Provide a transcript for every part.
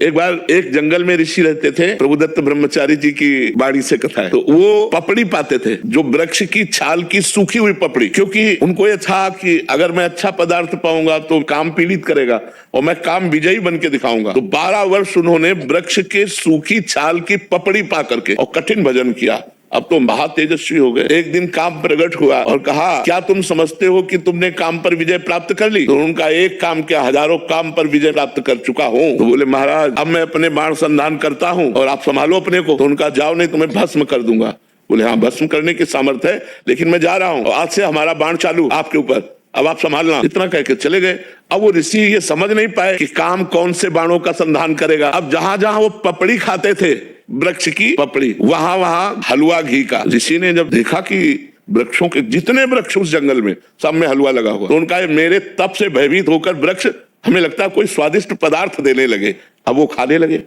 एक बार एक जंगल में ऋषि रहते थे, प्रभुदत्त ब्रह्मचारी जी की वाणी से कथा है। तो वो पपड़ी पाते थे, जो वृक्ष की छाल की सूखी हुई पपड़ी, क्योंकि उनको ये था कि अगर मैं अच्छा पदार्थ पाऊंगा तो काम पीड़ित करेगा और मैं काम विजयी बन के दिखाऊंगा। तो 12 वर्ष उन्होंने वृक्ष के सूखी छाल की पपड़ी पा करके और कठिन भजन किया। अब तो महा तेजस्वी हो गए। एक दिन काम प्रकट हुआ और कहा, क्या तुम समझते हो कि तुमने काम पर विजय प्राप्त कर ली? तो उनका एक काम क्या, हजारों काम पर विजय प्राप्त कर चुका हूँ। तो बोले, महाराज अब मैं अपने बाण संधान करता हूँ और आप संभालो अपने को। तो उनका, जाओ नहीं तुम्हें भस्म कर दूंगा। बोले, हाँ भस्म करने की सामर्थ्य है, लेकिन मैं जा रहा हूँ, आज से हमारा बाण चालू आपके ऊपर, अब आप संभालना। इतना कह के चले गए। अब वो ऋषि ये समझ नहीं पाए कि काम कौन से बाणों का संधान करेगा। अब जहां जहां वो पपड़ी खाते थे, वृक्ष की पपड़ी, वहां वहां हलवा घी का। ऋषि ने जब देखा कि वृक्षों के जितने वृक्ष उस जंगल में सब में हलवा लगा हुआ, तो उनका, मेरे तप से भयभीत होकर वृक्ष हमें लगता है कोई स्वादिष्ट पदार्थ देने लगे। अब वो खाने लगे।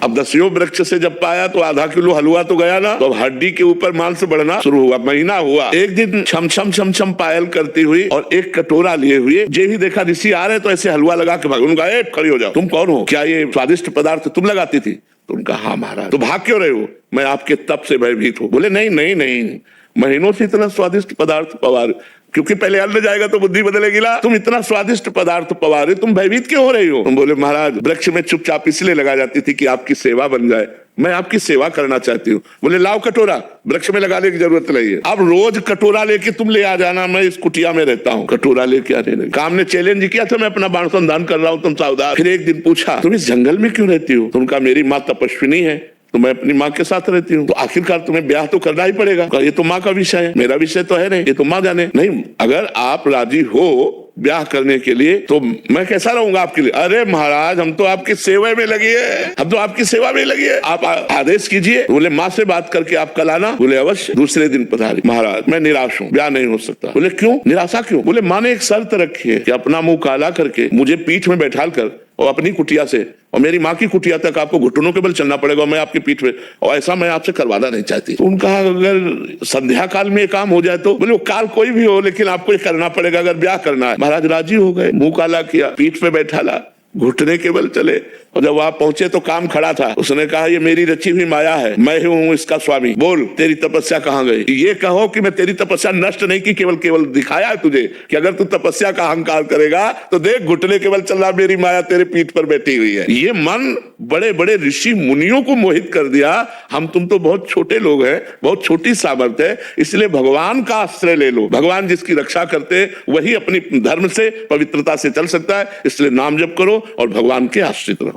अब 10 वृक्ष से जब पाया तो आधा किलो हलवा तो गया ना, तो अब हड्डी के ऊपर मांस बढ़ना शुरू हुआ। महीना हुआ, एक दिन छम छम छम छम पायल करती हुई और एक कटोरा लिए हुए, जे ही देखा ऋषि आ रहे तो ऐसे हलवा लगा के भाग। उनका, खड़ी हो जाओ, तुम कौन हो? क्या ये स्वादिष्ट पदार्थ तुम लगाती थी? तो उनका, हाँ महाराज। तो भाग क्यों रहे हो? मैं आपके तप से भयभीत हूँ। बोले, नहीं नहीं नहीं, महीनों से इतना स्वादिष्ट पदार्थ पवा, क्योंकि पहले अन्न जाएगा तो बुद्धि बदलेगी ना। तुम इतना स्वादिष्ट पदार्थ पवा रहे, तुम भयभीत क्यों हो रही हो? तुम बोले, महाराज वृक्ष में चुपचाप इसलिए लगा जाती थी कि आपकी सेवा बन जाए, मैं आपकी सेवा करना चाहती हूँ। बोले, लाओ कटोरा, वृक्ष में लगाने की जरूरत नहीं है, अब रोज कटोरा लेके तुम ले आ जाना, मैं इस कुटिया में रहता हूँ। कटोरा लेके आने लगे। काम ने चैलेंज किया था, मैं अपना बाण संधान कर रहा हूँ, तुम सावधान। फिर एक दिन पूछा, तुम इस जंगल में क्यों रहती हो? तो उनका, मेरी माँ तपस्विनी है तो मैं अपनी माँ के साथ रहती हूँ। तो आखिरकार तुम्हें ब्याह तो करना ही पड़ेगा। ये तो माँ का विषय है, मेरा विषय तो है नहीं, ये तो माँ जाने। नहीं, अगर आप राजी हो ब्याह करने के लिए तो मैं कैसा रहूंगा आपके लिए? अरे महाराज, हम तो आपकी सेवा में लगी है, हम तो आपकी सेवा में लगी है, आप आदेश कीजिए। बोले, माँ से बात करके आप कल आना। बोले, अवश्य। दूसरे दिन पधारी। महाराज मैं निराश हूँ, ब्याह नहीं हो सकता। बोले, क्यों? निराशा क्यों? बोले, माँ ने एक शर्त रखी है कि अपना मुंह काला करके मुझे पीठ में बैठा कर और अपनी कुटिया से और मेरी माँ की कुटिया तक आपको घुटनों के बल चलना पड़ेगा, मैं आपकी पीठ में, और ऐसा मैं आपसे करवाना नहीं चाहती। तो उनका, अगर संध्या काल में काम हो जाए तो? बोले, वो काल कोई भी हो, लेकिन आपको ये करना पड़ेगा अगर ब्याह करना है। महाराज राजी हो गए, मुंह काला किया, पीठ पे बैठा ला, घुटने के बल चले। और जब वहां पहुंचे तो काम खड़ा था। उसने कहा, ये मेरी रची हुई माया है, मैं ही हूँ इसका स्वामी। बोल, तेरी तपस्या कहाँ गई? ये कहो कि मैं तेरी तपस्या नष्ट नहीं की, केवल केवल दिखाया है तुझे कि अगर तू तपस्या का अहंकार करेगा तो देख, घुटने के बल चल रहा, मेरी माया तेरे पीठ पर बैठी हुई है। ये मन बड़े बड़े ऋषि मुनियों को मोहित कर दिया। हम तुम तो बहुत छोटे लोग हैं, बहुत छोटी सामर्थ्य है, इसलिए भगवान का आश्रय ले लो। भगवान जिसकी रक्षा करते वही अपनी धर्म से, पवित्रता से चल सकता है। इसलिए नाम जप करो और भगवान के आश्रित रहो।